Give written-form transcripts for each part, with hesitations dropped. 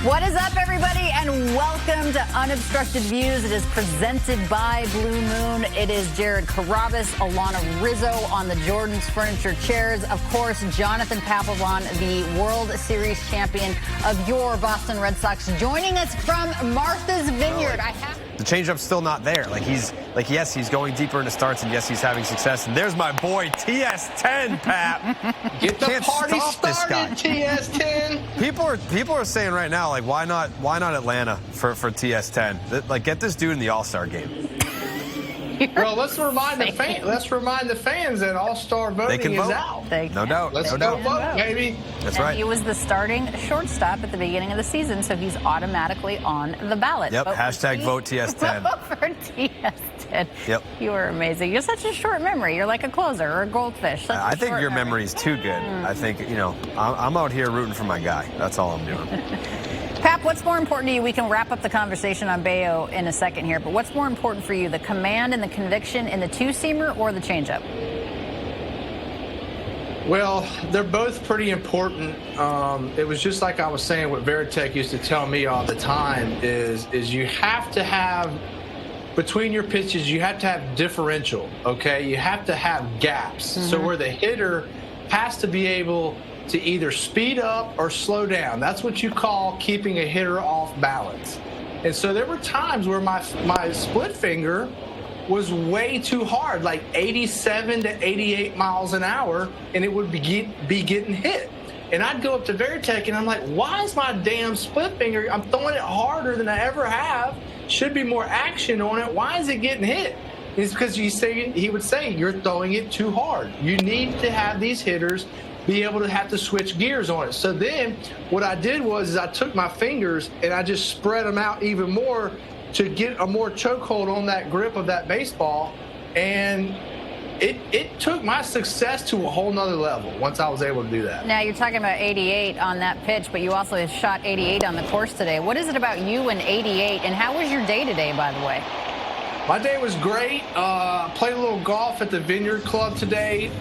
What is up, everybody, and welcome to Unobstructed Views. It is presented by Blue Moon. It is Jared Carabas, Alana Rizzo on the Jordan's Furniture Chairs. Of course, Jonathan Papelbon, the World Series champion of your Boston Red Sox, joining us from Martha's Vineyard. The changeup's still not there. Yes, he's going deeper into starts, and yes, he's having success. And there's my boy, TS10, Pap. Get the party started, TS10. People are saying right now, like, why not Atlanta for TS10? Like, get this dude in the All-Star game. Well, let's remind the fans that All-Star voting is out. No doubt. Let's go vote, baby. That's right. He was the starting shortstop at the beginning of the season, so he's automatically on the ballot. Yep. Hashtag vote TS10. Vote for TS10. Yep. You are amazing. You have such a short memory. You're like a closer or a goldfish. I think your memory's too good. I think, I'm out here rooting for my guy. That's all I'm doing. Pap, what's more important to you? We can wrap up the conversation on Bayo in a second here, but what's more important for you, the command and the conviction in the two-seamer or the changeup? Well, they're both pretty important. It was just like I was saying what Veritek used to tell me all the time is you have to have, between your pitches, you have to have differential, okay? You have to have gaps. Mm-hmm. So where the hitter has to be able to either speed up or slow down. That's what you call keeping a hitter off balance. And so there were times where my split finger was way too hard, like 87 to 88 miles an hour, and it would be getting hit. And I'd go up to Veritek, and I'm like, why is my damn split finger, I'm throwing it harder than I ever have, should be more action on it, why is it getting hit? It's because he would say, you're throwing it too hard. You need to have these hitters be able to have to switch gears on it. So then what I did was I took my fingers and I just spread them out even more to get a more chokehold on that grip of that baseball. And it took my success to a whole nother level once I was able to do that. Now, you're talking about 88 on that pitch, but you also shot 88 on the course today. What is it about you and 88, and how was your day today, by the way? My day was great. Played a little golf at the Vineyard Club today.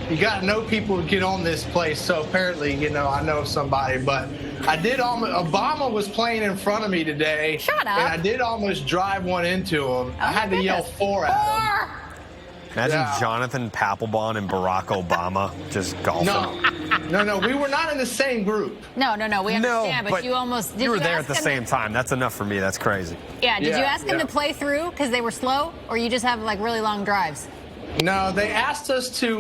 You got to know people to get on this place, so apparently, I know somebody. But I did Obama was playing in front of me today. Shut up. And I did almost drive one into him. I had to yell 4 at him. Imagine Jonathan Papelbon and Barack Obama just golfing. No, we were not in the same group. No, we understand, but you almost... You were there at the same time. That's enough for me. That's crazy. Yeah, did you ask them to play through because they were slow, or you just have, like, really long drives? No, they asked us to,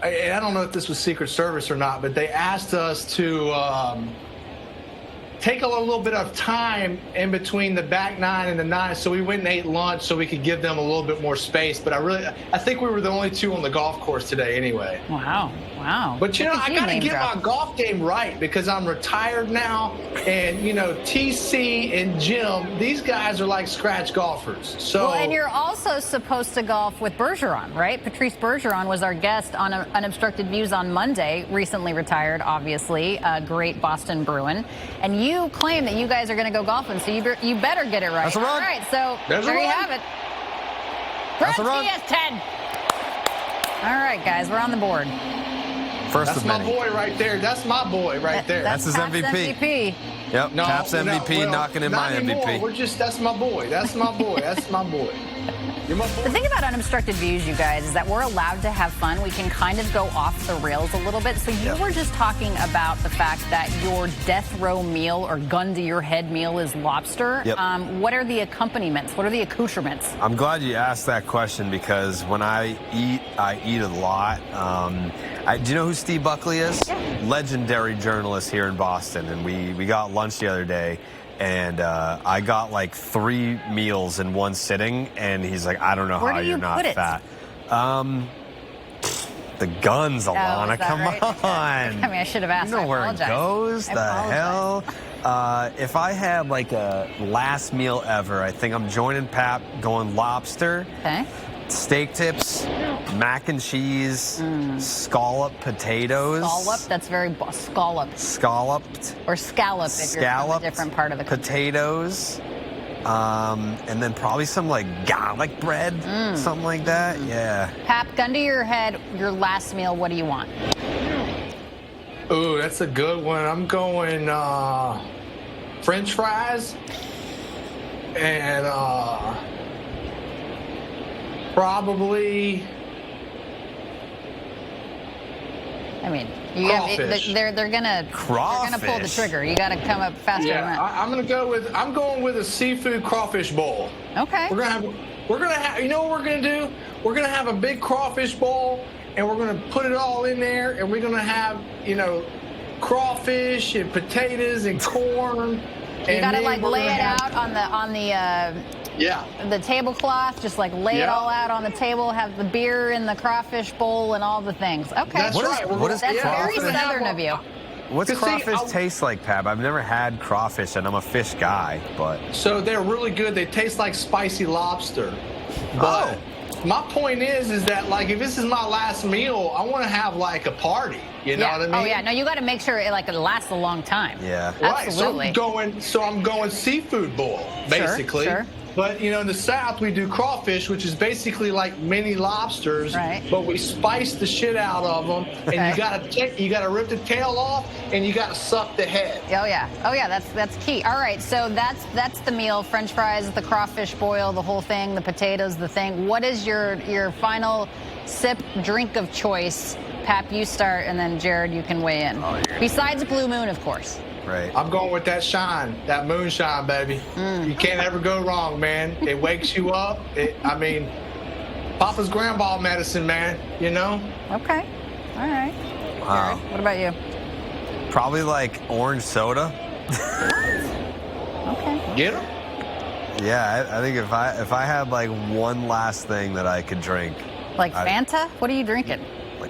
and I don't know if this was Secret Service or not, but they asked us to take a little bit of time in between the back 9 and the 9, so we went and ate lunch so we could give them a little bit more space. But I think we were the only two on the golf course today anyway. Wow. But, I got to get my golf game right because I'm retired now. And, TC and Jim, these guys are like scratch golfers. So. Well, and you're also supposed to golf with Bergeron, right? Patrice Bergeron was our guest on Unobstructed Views on Monday, recently retired, obviously, a great Boston Bruin. And you claim that you guys are going to go golfing, so you better get it right. That's a run. All right, so there you have it. That's a run. TS10. All right, guys, we're on the board. That's my boy right there. That's my boy right there. That's his MVP. Yep, no, Pap's MVP, knocking in my MVP. That's my boy. That's my boy. That's my boy. You're my boy. The thing about Unobstructed Views, you guys, is that we're allowed to have fun. We can kind of go off the rails a little bit. So you were just talking about the fact that your death row meal or gun to your head meal is lobster. Yep. What are the accompaniments? What are the accoutrements? I'm glad you asked that question because when I eat a lot. Do you know who Steve Buckley is? Yeah. Legendary journalist here in Boston, and we got lunch the other day, and I got like 3 meals in one sitting, and he's like, I don't know how you're not fat. The guns, Alana, come on. I mean, I should have asked. You know where it goes? The hell? If I had like a last meal ever, I think I'm joining Pap, going lobster. Okay. Steak tips, mac and cheese, scalloped potatoes. Scalloped? That's very scalloped. Scalloped. Or scalloped if you're from a different part of the country. Potatoes. And then probably some like garlic bread, something like that. Yeah. Pap, gun to your head, your last meal, what do you want? Ooh, that's a good one. I'm going French fries and probably. I mean, they're gonna pull the trigger. You got to come up faster than that. I'm going with a seafood crawfish bowl. Okay. We're gonna have. You know what we're gonna do? We're gonna have a big crawfish bowl, and we're gonna put it all in there, and we're gonna have crawfish and potatoes and corn. You got to lay it out on the tablecloth, just lay it all out on the table, have the beer in the crawfish bowl and all the things. Okay. That's right. That's very Southern of you. What's crawfish taste like, Pab? I've never had crawfish, and I'm a fish guy, but... So they're really good. They taste like spicy lobster. But my point is that, if this is my last meal, I want to have, a party. You know what I mean? Oh, yeah. No, you got to make sure it lasts a long time. Yeah. Right. Absolutely. So I'm going seafood bowl, basically. Sure. But, in the South, we do crawfish, which is basically like mini lobsters. Right. But we spice the shit out of them. Okay. And you got to rip the tail off, and you got to suck the head. Oh, yeah. That's key. All right. So that's the meal. French fries, the crawfish boil, the whole thing, the potatoes, the thing. What is your final sip drink of choice? Pap, you start, and then Jared, you can weigh in. Oh, yeah. Besides Blue Moon, of course. Right. I'm going with that moonshine, baby. You can't ever go wrong, man. It wakes you up. Papa's grandpa medicine, man, Okay. All right. Wow. Jared, what about you? Probably orange soda. Okay. Get him? Yeah, I think if I had one last thing that I could drink. Fanta? What are you drinking?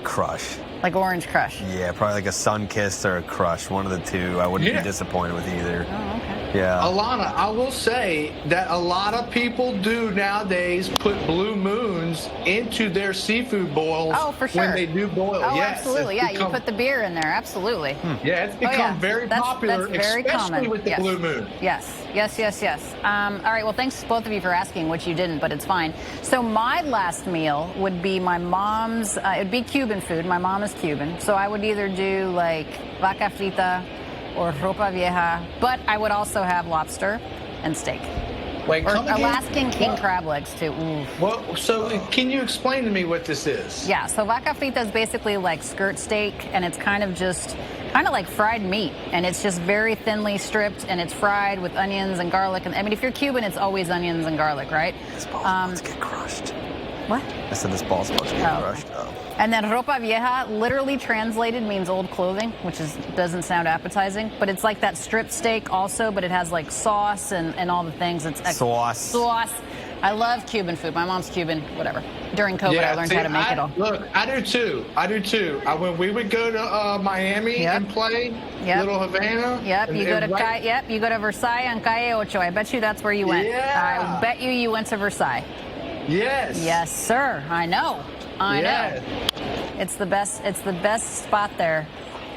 Crush. Orange Crush? Yeah, probably a Sunkist or a Crush. One of the two. I wouldn't be disappointed with either. Oh, okay. Yeah. Alana, I will say that a lot of people do nowadays put Blue Moons into their seafood boils. Oh, for sure. When they do boil. Oh, yes, absolutely. Yeah, you put the beer in there. Absolutely. Yeah, it's become very popular, that's very especially common. with the Blue Moon. Yes. All right, well, thanks both of you for asking, which you didn't, but it's fine. So my last meal would be my mom's, it would be Cuban food. My mom is Cuban. So I would either do vaca frita or ropa vieja, but I would also have lobster and steak. Wait, or Alaskan king crab legs, too. Ooh. Well, so can you explain to me what this is? Yeah, so vaca frita is basically skirt steak, and it's kind of like fried meat, and it's just very thinly stripped, and it's fried with onions and garlic. And if you're Cuban, it's always onions and garlic, right? This ball's about to get crushed. What? I said this ball's about to get crushed. Oh. And then ropa vieja, literally translated, means old clothing, which doesn't sound appetizing, but it's like that strip steak also, but it has sauce and all the things. It's sauce. I love Cuban food. My mom's Cuban, whatever. During COVID, I learned how to make it all. Look, I do too. When we would go to Miami and play, Little Havana. Yep, you go to Versailles on Calle Ocho. I bet you that's where you went. Yeah. I bet you went to Versailles. Yes. Yes, sir. I know. I know. It's the best spot there.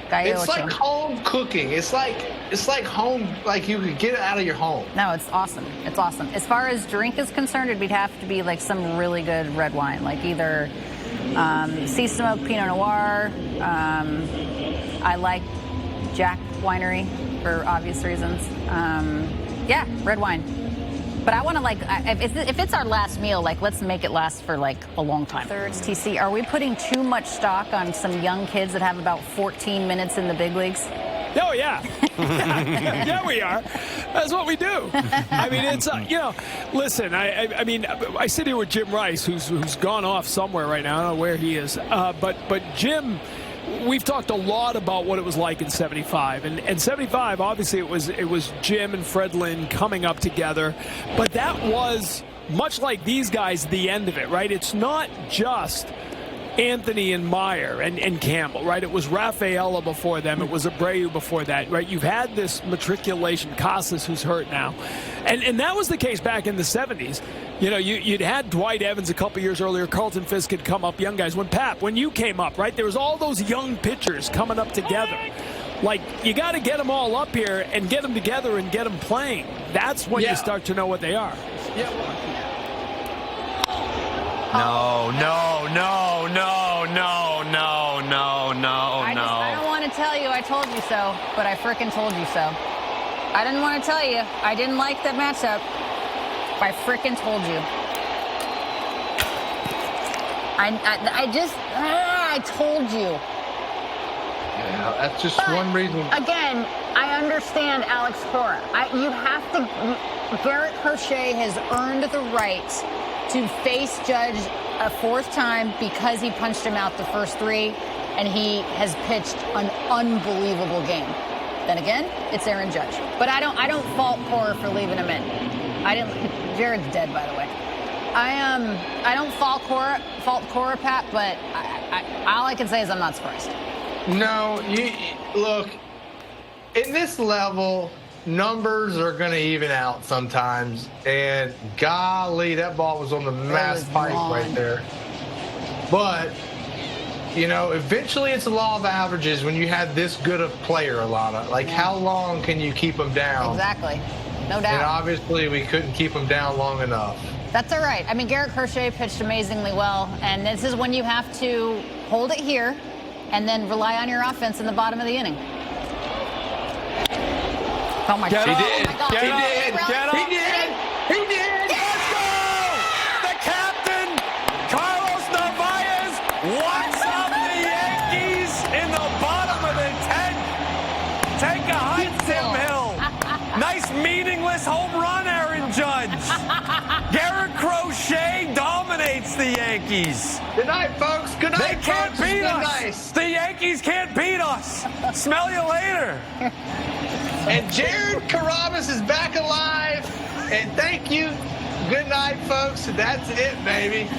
It's like home cooking. It's like home, you could get it out of your home. No, it's awesome. It's awesome. As far as drink is concerned, it'd have to be some really good red wine, either sea smoked Pinot Noir. I like Jack Winery for obvious reasons. Red wine. But I want to if it's our last meal, let's make it last for a long time. Thirds, TC, are we putting too much stock on some young kids that have about 14 minutes in the big leagues? Oh, yeah. Yeah, we are. That's what we do. I mean, it's, listen, I sit here with Jim Rice, who's gone off somewhere right now. I don't know where he is. But Jim, we've talked a lot about what it was like in 75. And 75, obviously, it was Jim and Fred Lynn coming up together. But that was, much like these guys, the end of it, right? It's not just Anthony and Meyer and Campbell, right? It was Rafaela before them. It was Abreu before that, right? You've had this matriculation, Casas, who's hurt now. And that was the case back in the 70s. You'd had Dwight Evans a couple years earlier. Carlton Fisk had come up, young guys. When you came up, right, there was all those young pitchers coming up together. You got to get them all up here and get them together and get them playing. That's when you start to know what they are. Yeah. No. I don't want to tell you. I told you so, but I frickin' told you so. I didn't want to tell you. I didn't like the matchup. I frickin' told you. I told you. Yeah, that's just one reason. Again, I understand Alex Cora. You have to. Garrett Crochet has earned the right to face Judge a fourth time because he punched him out the first three, and he has pitched an unbelievable game. Then again, it's Aaron Judge. But I don't fault Cora for leaving him in. Jared's dead, by the way. I don't fault Cora, Pat, but all I can say is I'm not surprised. No, look, in this level, numbers are going to even out sometimes. And golly, that ball was on the mass pipe right there. But, eventually it's the law of averages when you have this good a player, Alana. Like, how long can you keep them down? Exactly. No doubt. And obviously we couldn't keep them down long enough. That's all right. I mean, Garrett Crochet pitched amazingly well, and this is when you have to hold it here and then rely on your offense in the bottom of the inning. Oh, my God. He did. Oh, my God. He did. Get up. He did. He did. Let's go! The captain, Carlos Narvaez, walks up the Yankees in the bottom of the 10th. Take a hike, Tim Hill. Nice meaningless home run, Aaron Judge. Garrett Crochet dominates the Yankees. Good night, folks. Good night, They can't folks. beat Good us. night. The Yankees can't beat us. Smell you later. And Jared Carabas is back alive. And thank you. Good night, folks. That's it, baby.